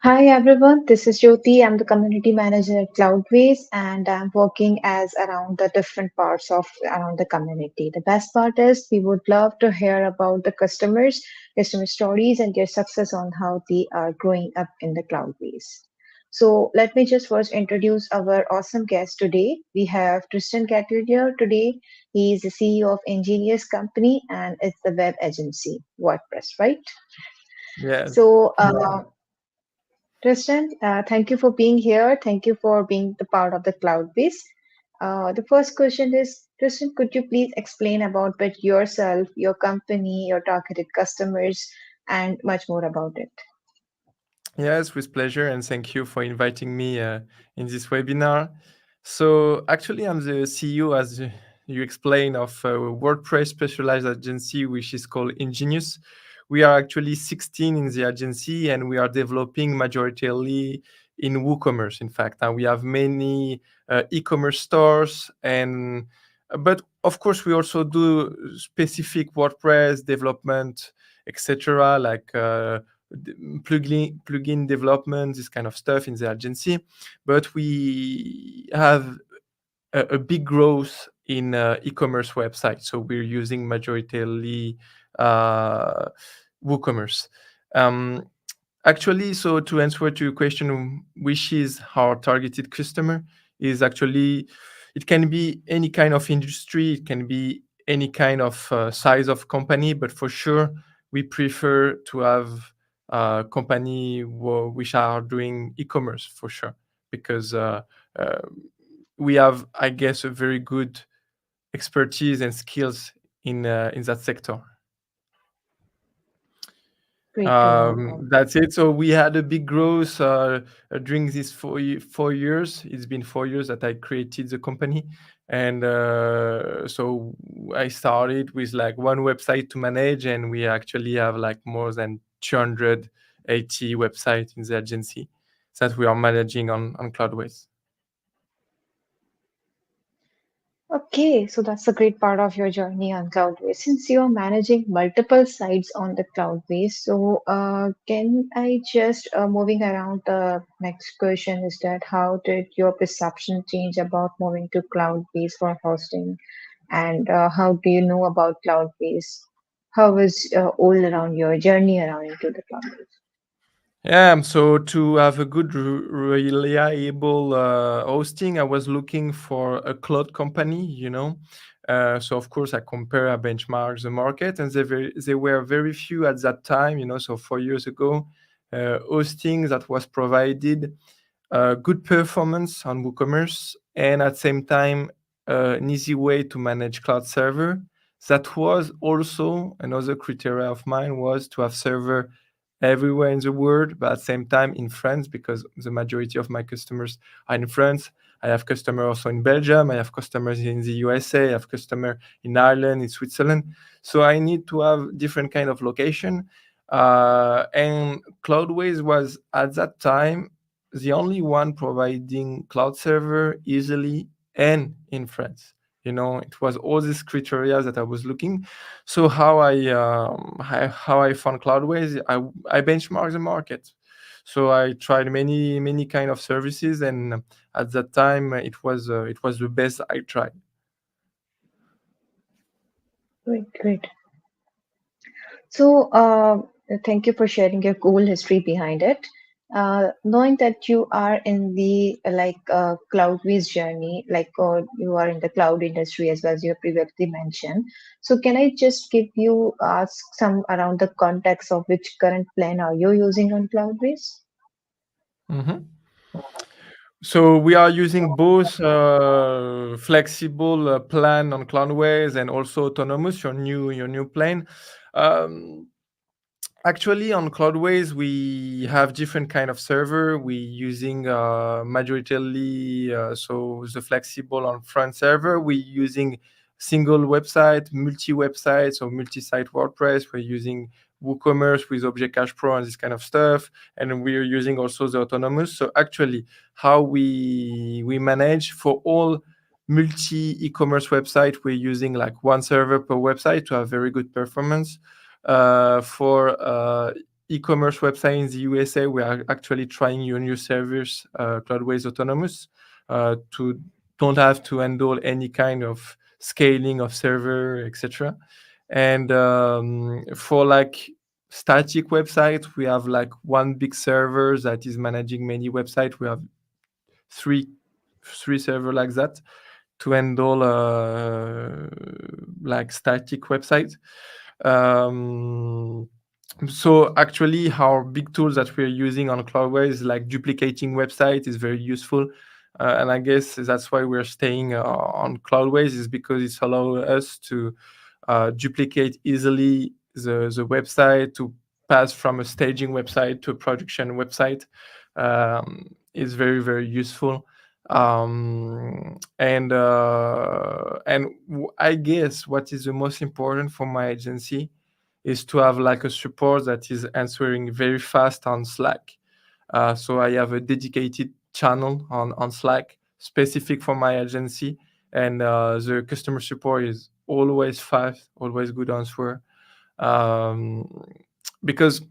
Hi everyone, this is Jyoti. I'm the community manager at Cloudways and I'm working as around the different parts of around the community. The best part is we would love to hear about the customers, customer stories and their success on how they are growing up in the Cloudways. So let me just first introduce our awesome guest today. We have Tristan here today. He is the CEO of Ingenius company and it's the web agency WordPress, right? Yes. So Tristan, thank you for being here. Thank you for being the part of the cloud base. The first question is, Tristan, could you please explain about bit yourself, your company, your targeted customers, and much more about it? Yes, with pleasure, and thank you for inviting me in this webinar. So, actually, I'm the CEO, as you explained, of a WordPress specialized agency, which is called Ingenius. We are actually 16 in the agency, and we are developing majoritarily in WooCommerce. In fact, and we have many e-commerce stores, and but of course, we also do specific WordPress development, etc., like. Plugin development, this kind of stuff in the agency, but we have a big growth in e-commerce websites. So we're using majoritarily uh, WooCommerce. Um, Actually, so to answer to your question, which is our targeted customer, is actually it can be any kind of industry, it can be any kind of size of company, but for sure we prefer to have a company which are doing e-commerce for sure, because uh, we have, I guess, a very good expertise and skills in that sector. Great to know about that. That's it. So we had a big growth during these 4 years. It's been 4 years that I created the company, and so I started with like one website to manage, and we actually have like more than 280 websites in the agency that we are managing on Cloudways. Okay, so that's a great part of your journey on Cloudways. Since you're managing multiple sites on the Cloudways, so can I just moving around the next question is that how did your perception change about moving to Cloudways for hosting, and how do you know about Cloudways? How was all around your journey around into the Cloudways? Yeah, so to have a good, reliable hosting, I was looking for a cloud company. So of course, I compare, I benchmark the market, and there were very few at that time. So 4 years ago, hosting that was provided good performance on WooCommerce, and at the same time, an easy way to manage cloud server. That was also another criteria of mine, was to have server everywhere in the world, but at the same time in France, because the majority of my customers are in France. I have customers also in Belgium. I have customers in the USA. I have customers in Ireland, in Switzerland. So I need to have different kind of location. And Cloudways was at that time the only one providing cloud server easily and in France. It was all these criteria that I was looking. So how I found Cloudways, I benchmarked the market. So I tried many kind of services, and at that time it was the best I tried. Great, great. So, thank you for sharing your cool history behind it. Knowing that you are in the Cloudways journey, you are in the cloud industry as well as you have previously mentioned. So, can I just give you ask some around the context of which current plan are you using on Cloudways? Mhm. So we are using both flexible plan on Cloudways and also autonomous, your new plane. Um, Actually, on Cloudways, we have different kind of server. We using majoritarily so the flexible on front server. We using single website, multi websites or multi-site WordPress. We're using WooCommerce with Object Cache Pro and this kind of stuff, and we're using also the autonomous. So actually, how we manage for all multi e-commerce website, we're using like one server per website to have very good performance for e-commerce website in the USA, we are actually trying your new servers, Cloudways Autonomous, to don't have to handle any kind of scaling of server, etc. And for like static website, we have like one big server that is managing many websites. We have three three server like that to handle like static websites. Um, so actually, our big tools that we're using on Cloudways, like duplicating website, is very useful. And I guess that's why we're staying on Cloudways, is because it's allowing us to duplicate easily the website, to pass from a staging website to a production website. Is very, very useful. I guess what is the most important for my agency is to have like a support that is answering very fast on Slack. So I have a dedicated channel on Slack specific for my agency, and the customer support is always fast, always good answer. Um, because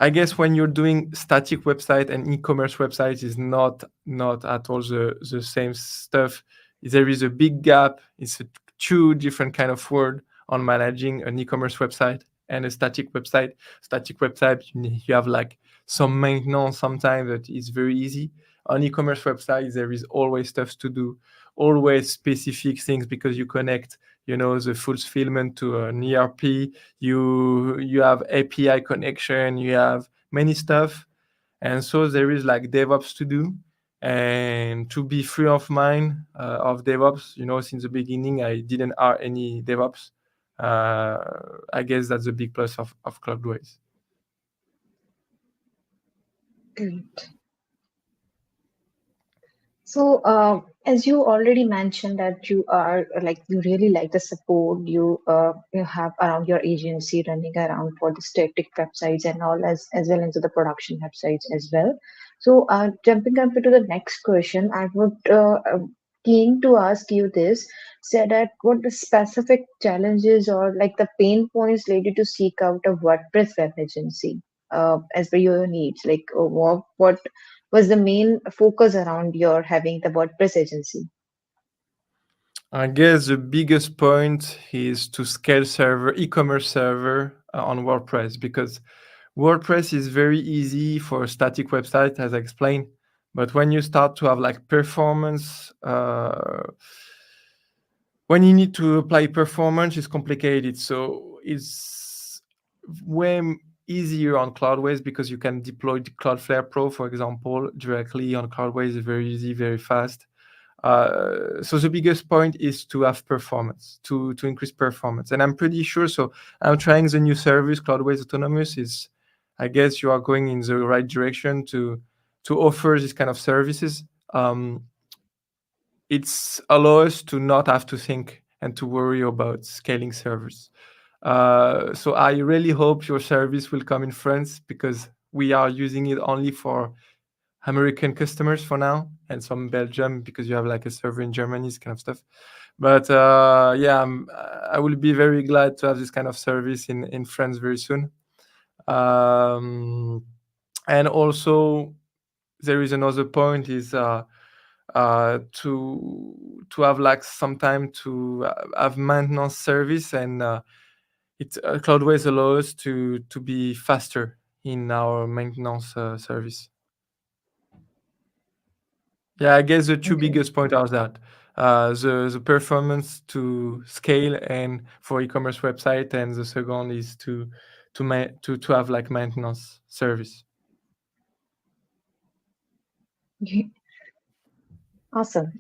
I guess when you're doing static website and e-commerce website is not at all the same stuff. There is a big gap. It's a two different kind of word on managing an e-commerce website and a static website. Static website, you have like some maintenance sometimes that is very easy. On e-commerce website, there is always stuff to do, always specific things because you connect, the fulfillment to an ERP. You have API connection. You have many stuff, and so there is like DevOps to do. And to be free of mind of DevOps, since the beginning I didn't hire any DevOps. I guess that's a big plus of Cloudways. Great. So, as you already mentioned that you are like you really like the support you have around your agency running around for the static websites and all as well into the production websites as well. So, jumping up into the next question, I would keen to ask you this: say that what the specific challenges or like the pain points led you to seek out a WordPress web agency as per your needs? Like, what was the main focus around your having the WordPress agency? I guess the biggest point is to scale server, e-commerce server on WordPress, because WordPress is very easy for a static website, as I explained. But when you start to have like performance, when you need to apply performance, it's complicated. So it's way easier on Cloudways because you can deploy the Cloudflare Pro, for example, directly on Cloudways. It's very easy, very fast. So the biggest point is to have performance, to increase performance, and I'm pretty sure. So I'm trying the new service, Cloudways Autonomous. Is I guess you are going in the right direction to offer this kind of services. It's allow us to not have to think and to worry about scaling servers. So I really hope your service will come in France, because we are using it only for American customers for now, and some Belgium because you have like a server in Germany, this kind of stuff. But yeah, I will be very glad to have this kind of service in France very soon. Um, and also, there is another point is to have like some time to have maintenance service, and Cloudways allows us to be faster in our maintenance service. Yeah, I guess the two Okay. biggest point are that the performance to scale and for e-commerce website, and the second is to have like maintenance service. Awesome.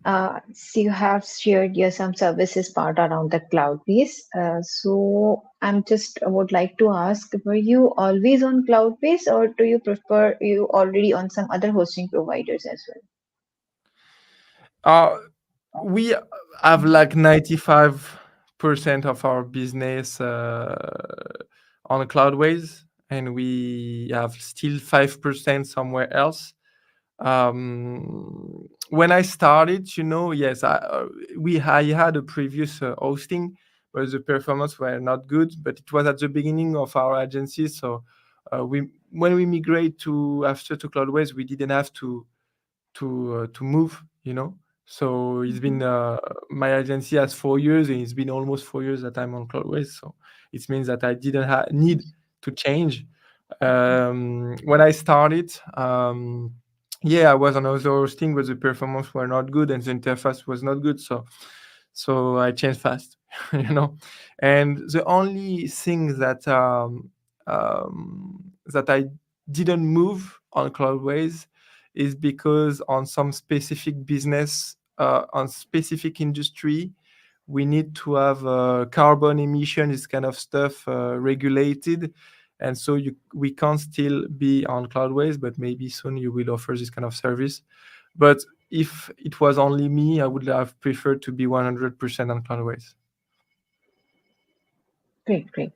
So you have shared your some services part around the cloud base. So I'm just would like to ask, were you always on cloud base or do you prefer you already on some other hosting providers as Uh, we have like 95% of our business on Cloudways, and we have still 5% somewhere else. When I started, yes, I had a previous hosting, but the performance were not good. But it was at the beginning of our agency, so we when we migrate to after to Cloudways, we didn't have to move, you know. So it's been my agency has 4 years, and it's been almost 4 years that I'm on Cloudways. So it means that I didn't need to change. When I started, yeah, I was on other hosting, but the performance were not good and the interface was not good. So I changed fast, you know. And the only thing that I didn't move on Cloudways is because on some specific business, on specific industry, we need to have carbon emission, this kind of stuff regulated. And so we can't still be on Cloudways, but maybe soon you will offer this kind of service. But if it was only me, I would have preferred to be 100% on Cloudways. Great, great.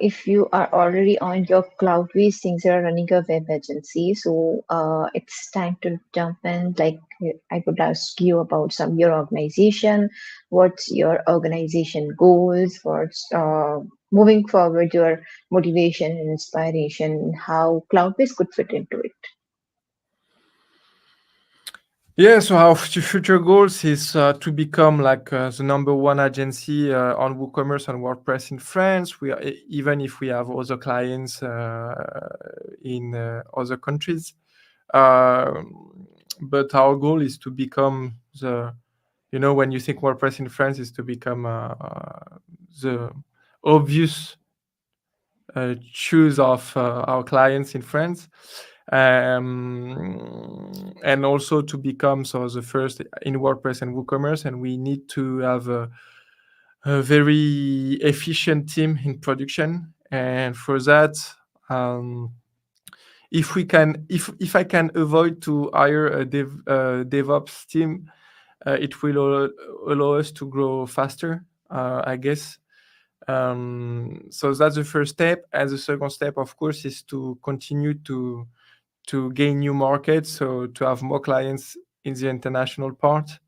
If you are already on your Cloudways things, you're running a web agency, so it's time to jump in. Like, I would ask you about your organization. What's your organization goals? What's moving forward, your motivation and inspiration, how Cloudways could fit into it? Yeah, so our future goals is to become like the number one agency on WooCommerce and WordPress in France. We are, even if we have other clients in other countries, but our goal is to become the, you know, when you think WordPress in France, is to become the obvious choose of our clients in France, and also to become so the first in WordPress and WooCommerce. And we need to have a very efficient team in production. And for that, um, if we can, if I can avoid to hire a DevOps team, it will allow us to grow faster, I guess. So that's the first step. And the second step, of course, is to continue to gain new markets, so to have more clients in the international part.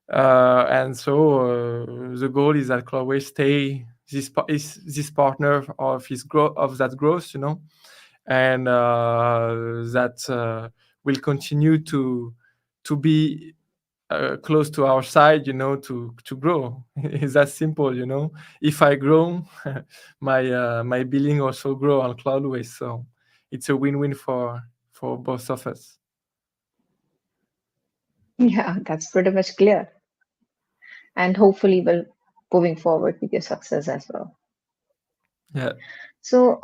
And so the goal is that Cloudways stay is this partner of his growth, of that growth, you know, and that will continue to be close to our side, you know, to grow. It's that simple, you know. If I grow, my billing also grow on Cloudways, so it's a win-win for both of us. Yeah, that's pretty much clear. And hopefully, will moving forward with your success as well. Yeah. So,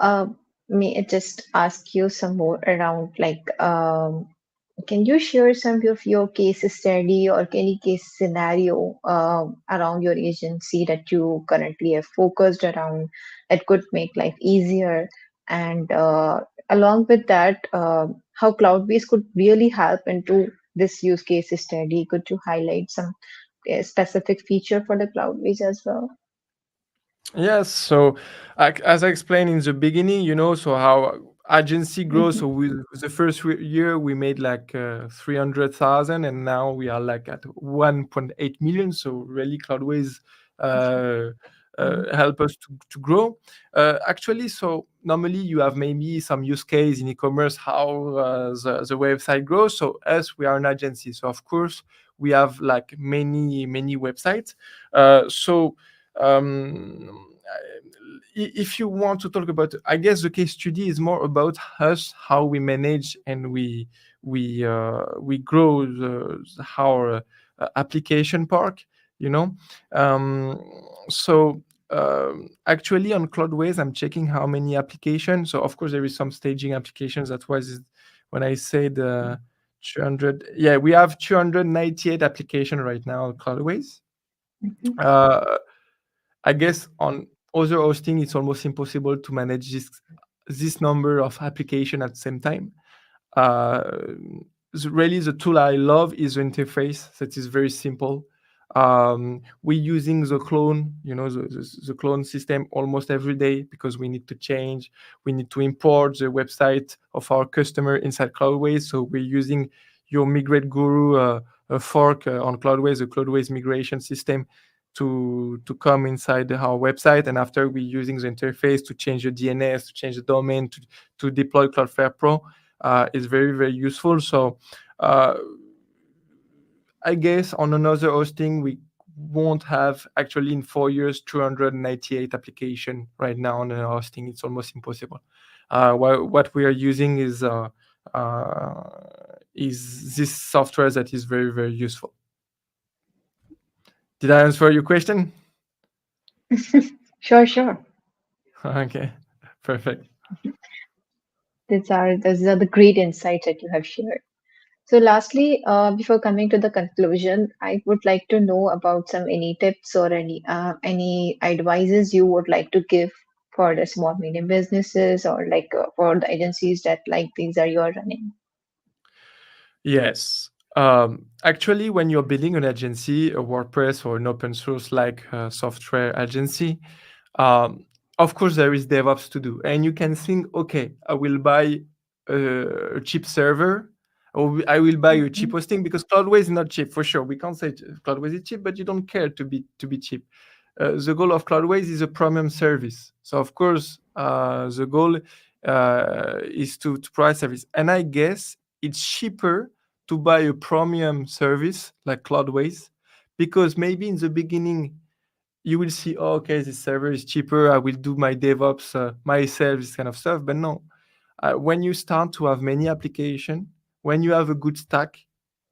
may I just ask you some more around can you share some of your case study or any case scenario around your agency that you currently have focused around that could make life easier? And along with that, how Cloudbase could really help into this use case study? Could you highlight some specific feature for the Cloudbase as well? Yes. So, as I explained in the beginning, you know, so how agency grows. Mhm. So the first year we made like 300,000, and now we are like at 1.8 million. So really, Cloudways uh, help us to grow. Actually, so normally you have maybe some use case in e-commerce how the website grows. So us, we are an agency. So of course we have like many websites. So um, if you want to talk about, I guess the case study is more about us, how we manage and we grow our application park, you know. um, so Actually on Cloudways I'm checking how many applications. So of course there is some staging applications. That was when I said 200. Yeah, we have 298 application right now on Cloudways. Mhm. uh, I guess on other hosting, it's almost impossible to manage this number of application at the same time. Uh, Really, the tool I love is the interface that is very simple. We're using the clone, you know, the clone system almost every day because we need to change. We need to import the website of our customer inside Cloudways. So we're using your Migrate Guru fork on Cloudways, the Cloudways migration system to come inside our website, and after we using the interface to change the DNS, to change the domain, to deploy Cloudflare Pro, is very very useful. So I guess on another hosting we won't have actually in 4 years 298 application right now on a hosting. It's almost impossible. What we are using is this software that is very very useful. Did I answer your question? Sure, sure. Okay, perfect. These are the great insights that you have shared. So lastly, before coming to the conclusion, I would like to know about some any tips or any advices you would like to give for the small medium businesses or like for the agencies that like things are you are running. Yes. Actually, when you're building an agency, a WordPress or an open source like software agency, um, of course there is DevOps to do, and you can think, okay, I will buy a cheap server, or I will buy a cheap Mhm. hosting, because Cloudways is not cheap for sure. We can't say Cloudways is cheap, but you don't care to be cheap. The goal of Cloudways is a premium service, so of course the goal is to price service, and I guess it's cheaper to buy a premium service like Cloudways, because maybe in the beginning you will see, oh, okay, this server is cheaper. I will do my DevOps myself, this kind of stuff. But no, when you start to have many applications, when you have a good stack,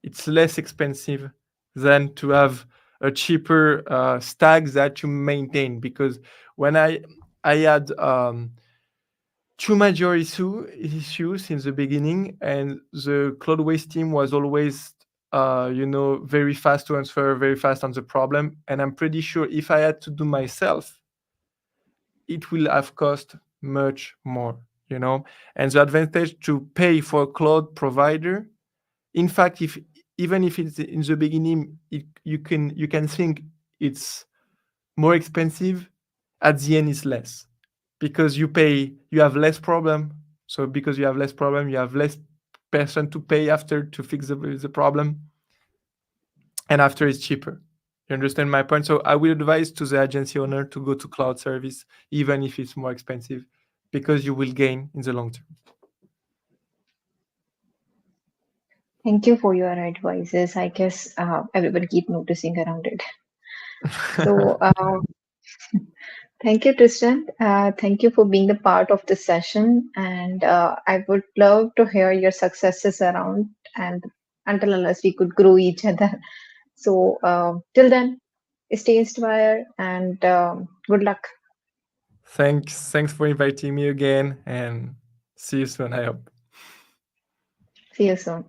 it's less expensive than to have a cheaper stack that you maintain. Because when I had two major issues in the beginning, and the Cloudways team was always, very fast to answer, very fast on the problem. And I'm pretty sure if I had to do myself, it will have cost much more, you know. And the advantage to pay for a cloud provider, in fact, if even if it's in the beginning, you can think it's more expensive, at the end it's less, because you have less problem. So because you have less problem, you have less person to pay after to fix the problem, and after it's cheaper. You understand my point? So I will advise to the agency owner to go to cloud service, even if it's more expensive, because you will gain in the long term. Thank you for your advices. I guess everybody keep noticing around it. So thank you, Tristan. Thank you for being the part of this session, and I would love to hear your successes around and until unless we could grow each other. So till then, stay inspired and good luck. Thanks for inviting me again, and see you soon, I hope. See you soon.